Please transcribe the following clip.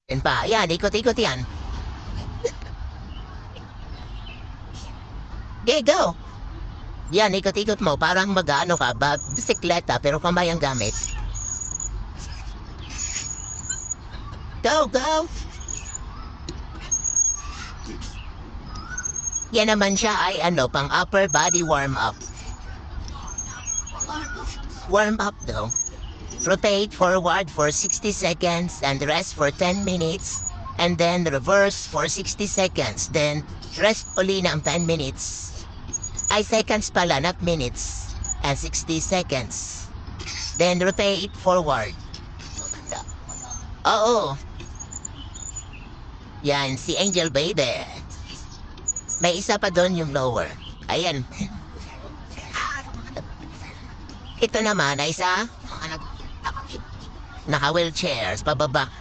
Yan pa. Yan, ikot-ikot yan. Okay, go. Yan, ikot-ikot mo. Parang mag-ano ka ba? Bisikleta, pero kamay ang gamit. Go, go. Yan naman siya ay ano, pang upper body warm-up. Warm up daw. Rotate forward for 60 seconds and rest for 10 minutes. And then reverse for 60 seconds. Then rest uli ng 10 minutes. Ay seconds pala, not minutes. And 60 seconds. Then rotate forward. Oo. Yan, si Angel Baby. May isa pa doon yung lower. Ayan. Ito naman ay isa naka-wheelchairs, pababa.